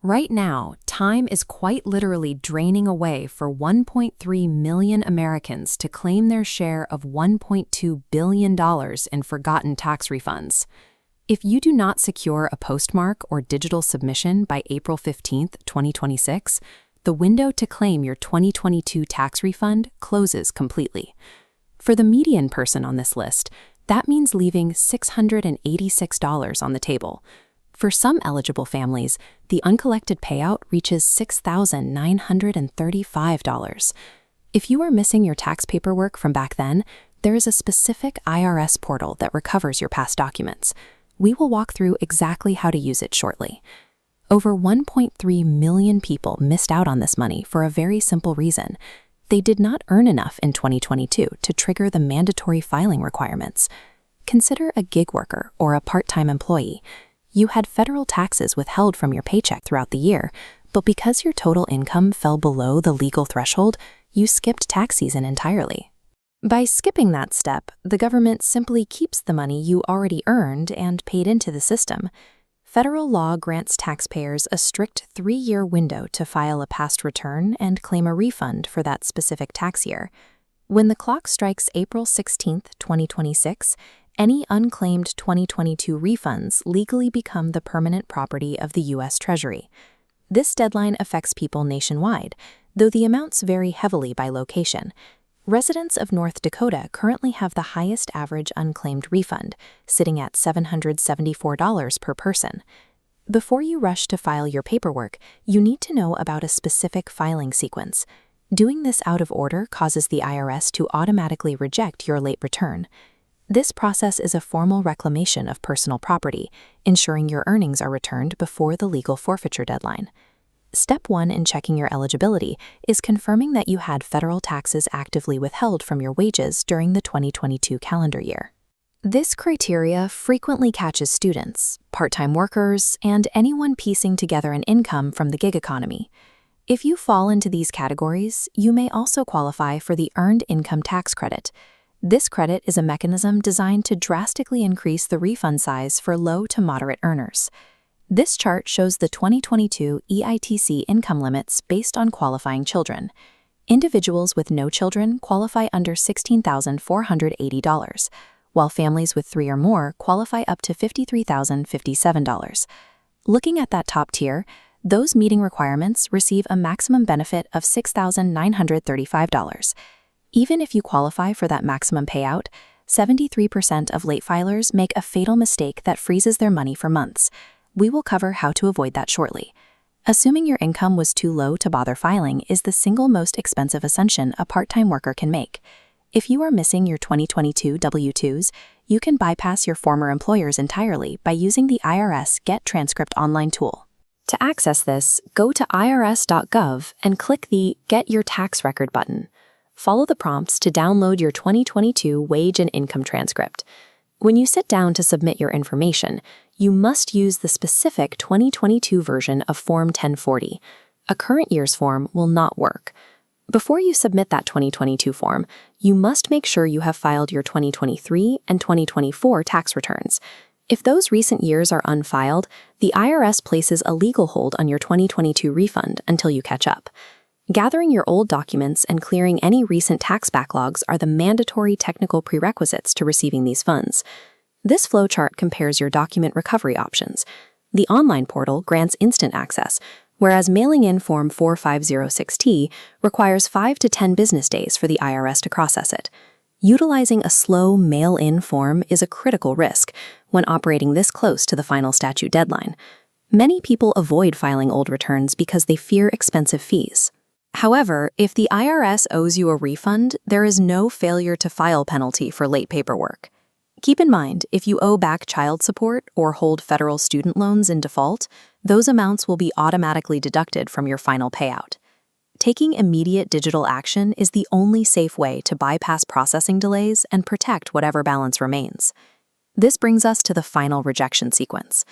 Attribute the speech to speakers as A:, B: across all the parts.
A: Right now, time is quite literally draining away for 1.3 million Americans to claim their share of $1.2 billion in forgotten tax refunds. If you do not secure a postmark or digital submission by April 15, 2026, the window to claim your 2022 tax refund closes completely. For the median person on this list, that means leaving $686 on the table. For some eligible families, the uncollected payout reaches $6,935. If you are missing your tax paperwork from back then, there is a specific IRS portal that recovers your past documents. We will walk through exactly how to use it shortly. Over 1.3 million people missed out on this money for a very simple reason. They did not earn enough in 2022 to trigger the mandatory filing requirements. Consider a gig worker or a part-time employee. You had federal taxes withheld from your paycheck throughout the year, but because your total income fell below the legal threshold, you skipped tax season entirely. By skipping that step, the government simply keeps the money you already earned and paid into the system. Federal law grants taxpayers a strict 3-year window to file a past return and claim a refund for that specific tax year. When the clock strikes April 16, 2026, any unclaimed 2022 refunds legally become the permanent property of the U.S. Treasury. This deadline affects people nationwide, though the amounts vary heavily by location. Residents of North Dakota currently have the highest average unclaimed refund, sitting at $774 per person. Before you rush to file your paperwork, you need to know about a specific filing sequence. Doing this out of order causes the IRS to automatically reject your late return. This process is a formal reclamation of personal property, ensuring your earnings are returned before the legal forfeiture deadline. Step 1 in checking your eligibility is confirming that you had federal taxes actively withheld from your wages during the 2022 calendar year. This criteria frequently catches students, part-time workers, and anyone piecing together an income from the gig economy. If you fall into these categories, you may also qualify for the Earned Income Tax Credit. This credit is a mechanism designed to drastically increase the refund size for low to moderate earners. This chart shows the 2022 EITC income limits based on qualifying children. Individuals with no children qualify under $16,480, while families with 3 or more qualify up to $53,057. Looking at that top tier, those meeting requirements receive a maximum benefit of $6,935. Even if you qualify for that maximum payout, 73% of late filers make a fatal mistake that freezes their money for months. We will cover how to avoid that shortly. Assuming your income was too low to bother filing is the single most expensive assumption a part-time worker can make. If you are missing your 2022 W-2s, you can bypass your former employers entirely by using the IRS Get Transcript online tool. To access this, go to irs.gov and click the Get Your Tax Record button. Follow the prompts to download your 2022 wage and income transcript. When you sit down to submit your information, you must use the specific 2022 version of Form 1040. A current year's form will not work. Before you submit that 2022 form, you must make sure you have filed your 2023 and 2024 tax returns. If those recent years are unfiled, the IRS places a legal hold on your 2022 refund until you catch up. Gathering your old documents and clearing any recent tax backlogs are the mandatory technical prerequisites to receiving these funds. This flowchart compares your document recovery options. The online portal grants instant access, whereas mailing in Form 4506T requires 5 to 10 business days for the IRS to process it. Utilizing a slow mail-in form is a critical risk when operating this close to the final statute deadline. Many people avoid filing old returns because they fear expensive fees. However, if the IRS owes you a refund, there is no failure to file penalty for late paperwork. Keep in mind, if you owe back child support or hold federal student loans in default, those amounts will be automatically deducted from your final payout. Taking immediate digital action is the only safe way to bypass processing delays and protect whatever balance remains. This brings us to the final rejection sequence.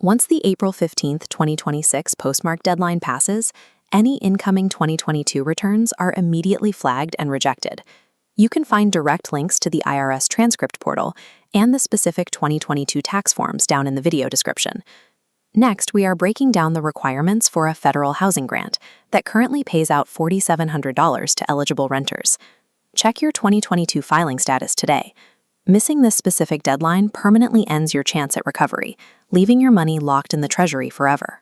A: Once the April 15, 2026 postmark deadline passes, any incoming 2022 returns are immediately flagged and rejected. You can find direct links to the IRS transcript portal and the specific 2022 tax forms down in the video description. Next, we are breaking down the requirements for a federal housing grant that currently pays out $4,700 to eligible renters. Check your 2022 filing status today. Missing this specific deadline permanently ends your chance at recovery, leaving your money locked in the Treasury forever.